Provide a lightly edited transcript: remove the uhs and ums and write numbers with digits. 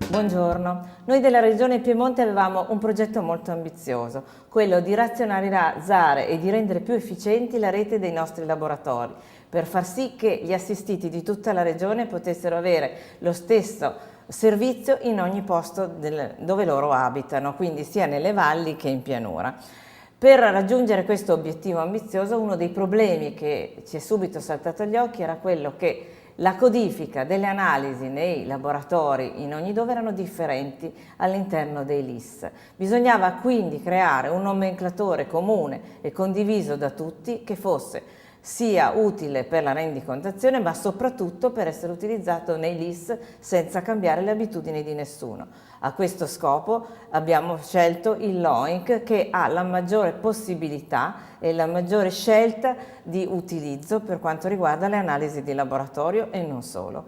Buongiorno, noi della Regione Piemonte avevamo un progetto molto ambizioso, quello di razionalizzare e di rendere più efficienti la rete dei nostri laboratori, per far sì che gli assistiti di tutta la Regione potessero avere lo stesso servizio in ogni posto dove loro abitano, quindi sia nelle valli che in pianura. Per raggiungere questo obiettivo ambizioso, uno dei problemi che ci è subito saltato agli occhi era quello che la codifica delle analisi nei laboratori in ogni dove erano differenti all'interno dei LIS. Bisognava quindi creare un nomenclatore comune e condiviso da tutti che fosse sia utile per la rendicontazione ma soprattutto per essere utilizzato nei LIS senza cambiare le abitudini di nessuno. A questo scopo abbiamo scelto il LOINC, che ha la maggiore possibilità e la maggiore scelta di utilizzo per quanto riguarda le analisi di laboratorio e non solo.